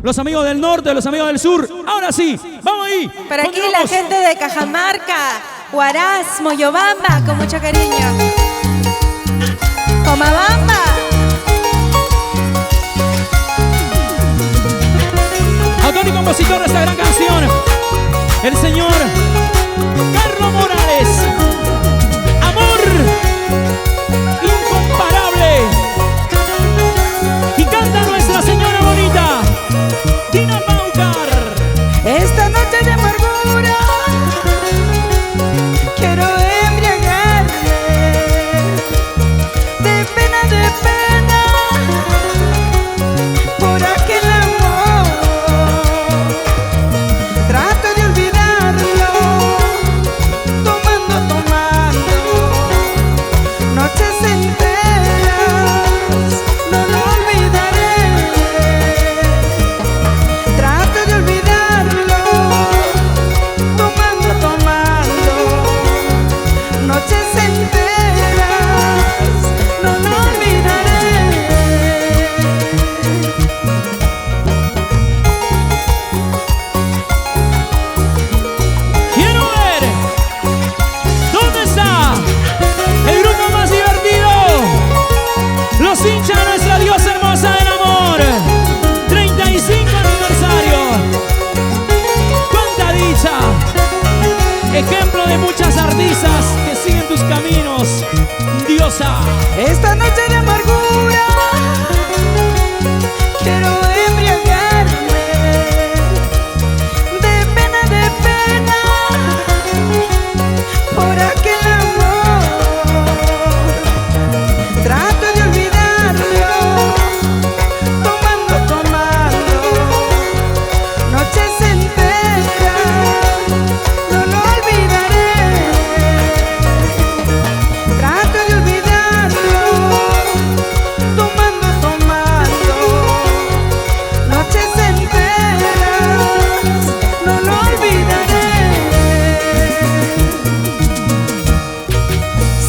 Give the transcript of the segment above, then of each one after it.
Los amigos del norte, los amigos del sur. Ahora sí, vamos ahí. Por aquí la gente de Cajamarca, Huaraz, Moyobamba, con mucho cariño. Pomabamba. Autor y compositor de esta gran canción, el señor Carlos Morales. Amor incomparable. Y canta nuestra señora bonita, Tina Paucar. Esta noche de amargura quiero embriagarme, de pena, por aquel amor. Trato de olvidarlo, tomando, noches enteras, no lo olvidaré. Trato de olvidarlo, tomando, noches enteras, no lo olvidaré. Quiero ver dónde está el grupo más divertido, los hinchas de nuestra diosa hermosa del amor. 35 aniversario. Cuánta dicha, ejemplo de muchas artistas que siguen tus caminos, diosa. Esta noche de amargura quiero embriagarme, de pena, por aquel amor. Trato de olvidarlo, tomando, noches enteras, no lo olvidaré. Trato de olvidarlo, tomando, noches enteras, no lo olvidaré.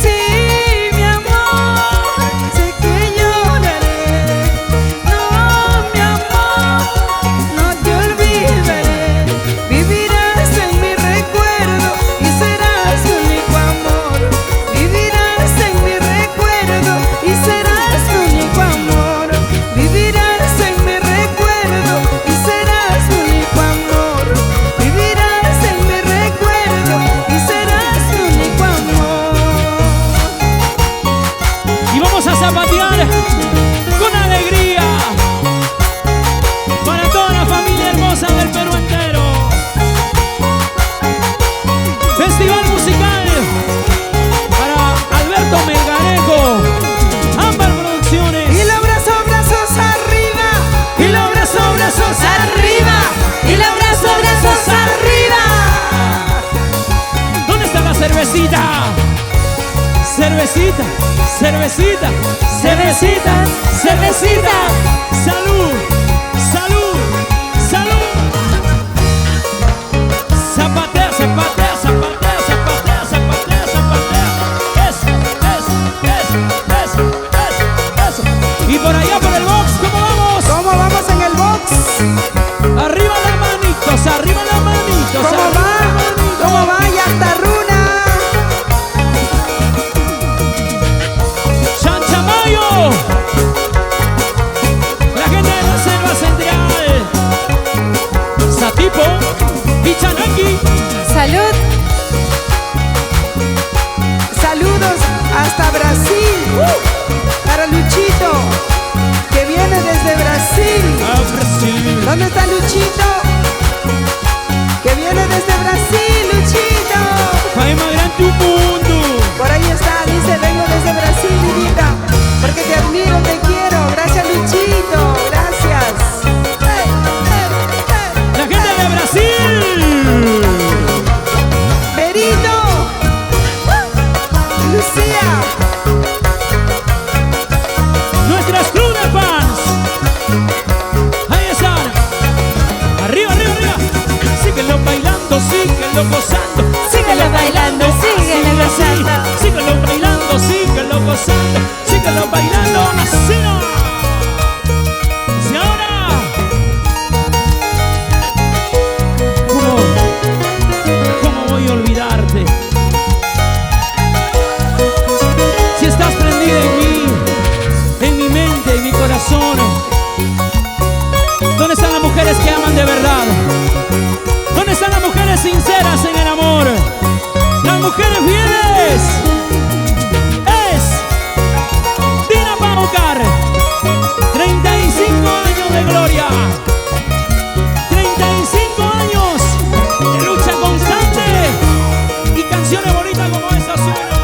Sí, mi amor, sé que lloraré. No, mi amor, no te olvidaré. Vivirás en mi recuerdo y serás mi único amor. Vivirás en mi recuerdo y serás mi único amor. Vivirás en mi recuerdo y serás mi único amor. Vivirás en mi recuerdo y serás mi único amor. Y vamos a zapatear con alegría para toda la familia hermosa del Perú entero. Festival musical para Alberto Melgarejo, Ámbar Producciones. Y los brazos, brazos arriba. Y los brazos, brazos Arriba. Y los brazos, brazos arriba. ¿Dónde está la cervecita? Cervecita, cervecita, cervecita, cervecita. Salud, salud, salud. Zapatea, zapatea, zapatea, zapatea, zapatea, zapatea. Eso, eso, eso, eso, eso. Y por allá por el box, ¿cómo vamos? ¿Cómo vamos en el box? Arriba las manitos, arriba las manitos. ¿Cómo arriba va? las manitos. ¿Cómo va? Ya está Runa. Chanchamayo, la gente de la selva central, Satipo y Chananqui. Salud. Saludos hasta Brasil. Para Luchito, que viene desde Brasil. A Brasil. ¿Dónde está Luchito? Que viene desde Brasil, Luchito. Hay más grande tu mundo. Por ahí está, dice, vengo desde Brasil, Lirita, porque te admiro, te quiero. Gracias, Luchito, gracias. La gente de Brasil. Berito, Lucía, Nuestras club de fans. Ahí están. Arriba mujeres sinceras en el amor, las mujeres fieles, es Dina Paucar. 35 años de gloria, 35 años de lucha constante y canciones bonitas como esta suena.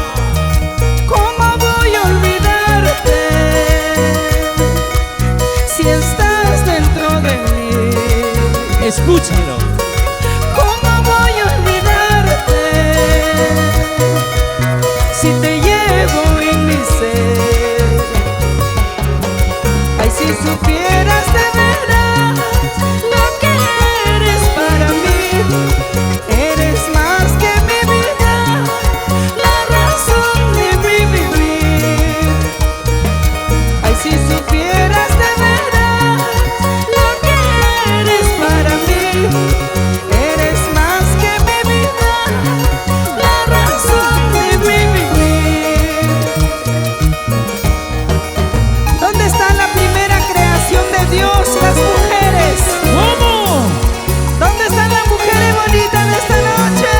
¿Cómo voy a olvidarte si estás dentro de mí? Escúchalo. ¿Cómo voy a olvidarte si te llevo en mi ser? Ay, si supieras de veras lo que eres para mí, eres más que mi vida, la razón de mi vivir. Ay, si supieras de veras lo que eres para mí, eres más que mi vida, la razón de mi vivir. ¿Dónde está la primera creación de Dios, las mujeres? ¿Cómo? ¿Dónde están las mujeres bonitas de esta noche?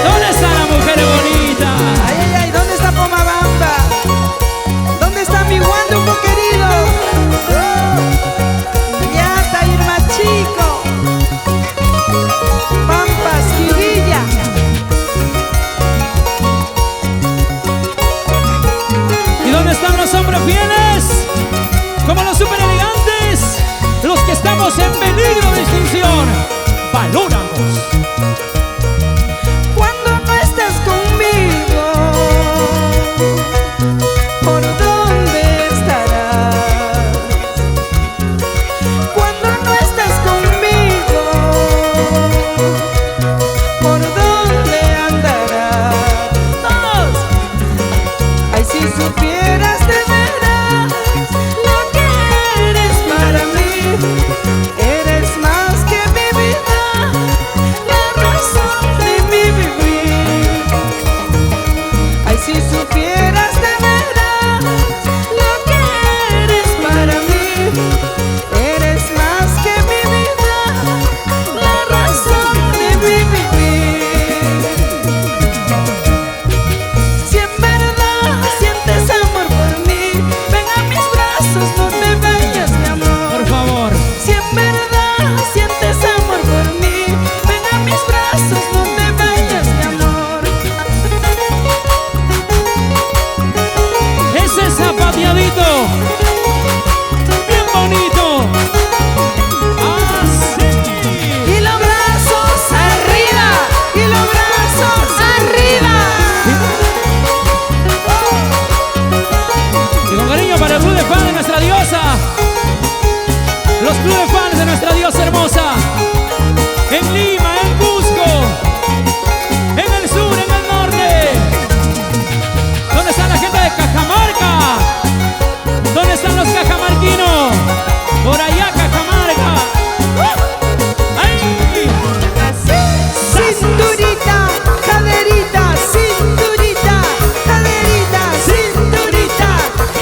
¿Dónde está la mujer bonita? Ay, ay, ay, ¿dónde está Pomabamba? ¿Dónde está mi Guanduco querido? Ya está Irma Chico, Pampas, Quivilla. ¿Y dónde están los hombres fieles? Como los super elegantes, los que estamos en peligro de extinción. Valóranos. Cuando no estás conmigo, ¿por dónde estarás? Cuando no estás conmigo, ¿por dónde andarás? Todos. Ay, si supieras de veras lo que eres para mí, eres más que mi vida, la razón de mi vivir. Ay, si supieras de veras lo que eres para mí, eres más que mi vida, la razón de mi vivir. Si en verdad sientes amor por mí, ven a mis brazos, no te vayas, mi amor. Por favor. Si en verdad sientes amor por mí, ven a mis brazos, no te vayas, mi amor. Ese zapateadito, bien bonito. Así. Y los brazos arriba, y los brazos arriba. Y con cariño para el club de fans de nuestra diosa, los club de fans de nuestra diosa hermosa, en Lima, en Cusco, en el sur, en el norte. ¿Dónde está la gente de Cajamarca? ¿Dónde están los cajamarquinos? Por allá, Cajamarca. ¡Ay! Cinturita, caderita, cinturita, caderita, cinturita,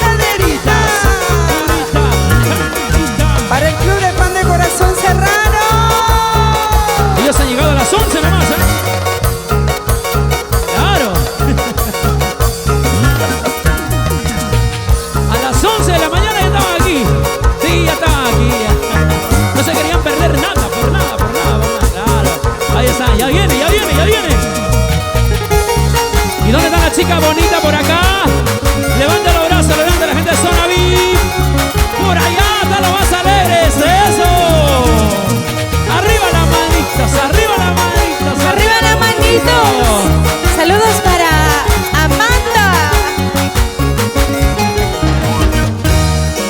caderita. Para el club de fan de Corazón Serrano. Ellos han llegado a las 11 nomás, ¿eh? Claro. A las 11 de la mañana ya estaban aquí. Sí, ya estaban aquí. No se querían perder nada, por nada, por nada, por nada. Claro. Ahí está, ya viene, ya viene, ya viene. ¿Y dónde está la chica bonita por acá? Levanta los brazos, levanta la gente de Zona VIP. Por allá están los más alegres. ¡Eso! Arriba las manitos, arriba las manitos. Arriba las manitos. Saludos para Amanda.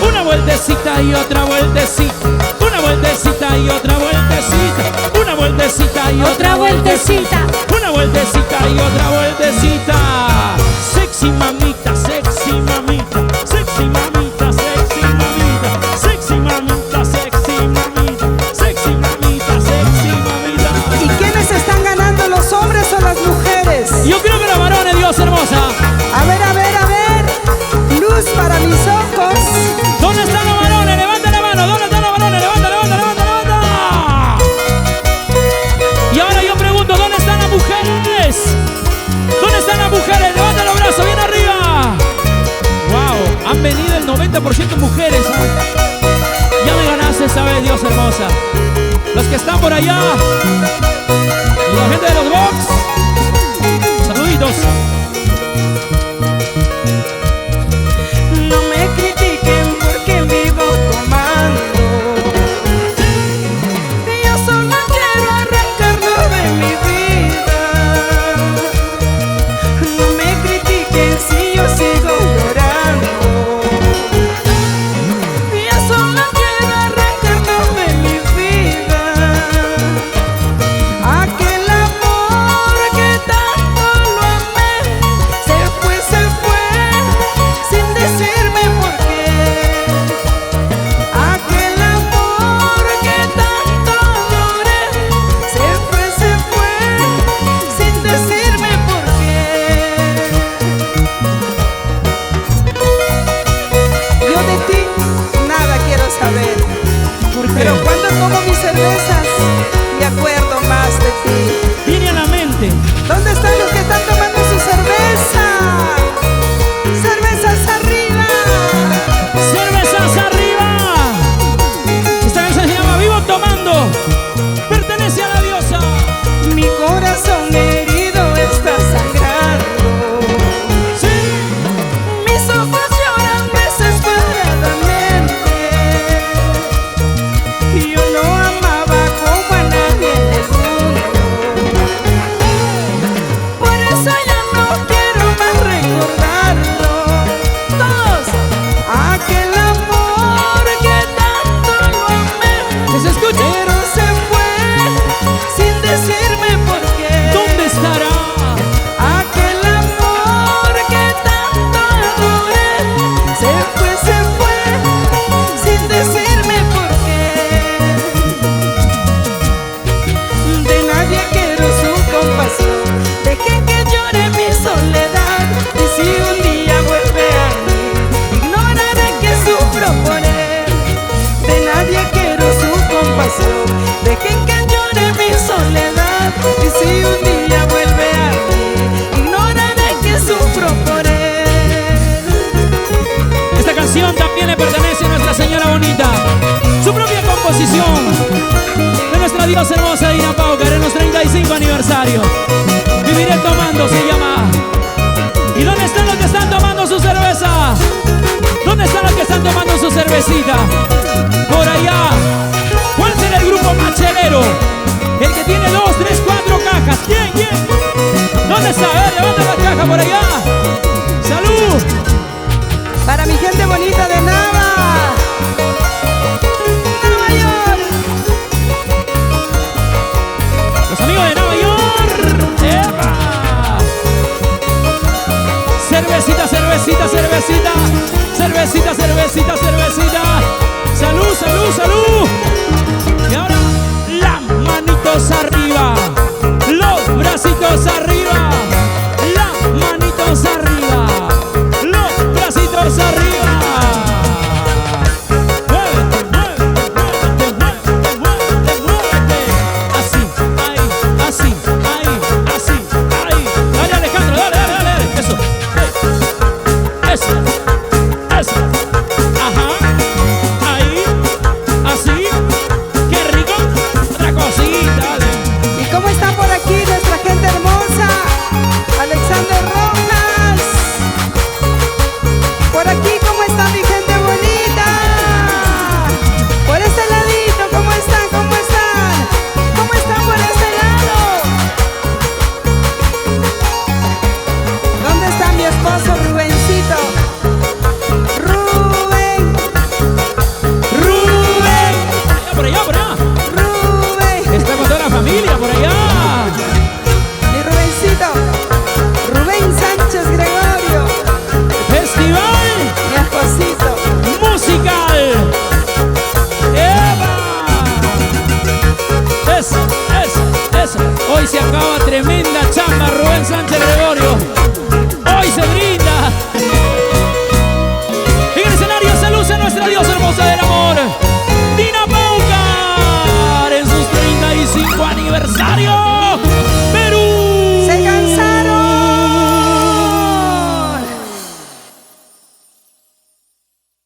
Una vueltecita y otra vueltecita. Una vueltecita y otra vueltecita. Una vueltecita y otra vueltecita. Una vueltecita y otra vueltecita. Sexy mamita, sexy mamita. Sexy mamita, sexy mamita. Sexy mamita, sexy mamita. Sexy mamita, sexy mamita. ¿Y quiénes están ganando, los hombres o las mujeres? Yo creo que los varones, Dios hermosa. A ver, a ver, a ver. Luz para mis ojos. ¿Dónde están los varones? Levanta la mano. ¿Dónde están los varones? Levanta, levanta, levanta, levanta. Y ahora yo pregunto, ¿dónde 90% mujeres. Ya me ganaste esta vez, Dios hermosa. Los que están por allá, y la gente de los box, saluditos. No me critiquen porque vivo tomando. Yo solo quiero arrancarlo de mi vida. No me critiquen si yo sigo llorando. Yo solo quiero arrancarlo de mi vida. Aquel amor que tanto lo amé se fue sin decirme por qué. Aquel amor que tanto adoré se fue sin decirme por qué. Yo de ti nada quiero saber, pero cuando tomo mis cervezas me acuerdo más de ti. Viene a la mente. ¿Dónde están los que están tomando su cerveza? ¡Cervezas arriba! ¡Cervezas arriba! Esta canción se llama Vivo Tomando. Pertenece a la diosa. Mi corazón herido está sangrando. Sí. Mis ojos lloran desesperadamente. Yo no amaba como a nadie en el mundo. Por eso ya no quiero más recordarlo. Todos, aquel amor que tanto lo amé, Que se escuche. pero se fue sin decirme por qué. ¿Dónde estará? Aquel amor que tanto adoré se fue sin decirme por qué. De nadie quiero su compasión, dejen que llore mi soledad. Y si un día vuelve a mí, ignoraré que sufro por él. De nadie quiero su compasión, dejen que llore mi soledad. Y si un día vuelve a mí, ignoraré que sufro por él. Esta canción también le pertenece a Nuestra Señora Bonita. Su propia composición de nuestra diosa hermosa Dina Paucar en los 35 aniversario. Viviré tomando se llama. ¿Y dónde están los que están tomando su cerveza? ¿Dónde están los que están tomando su cervecita? Por allá. ¿Cuál será el grupo machelero? El que tiene 2, 3, 4 cajas. ¿Quién? ¿Quién? ¿Dónde está? A ver, levanta la caja por allá.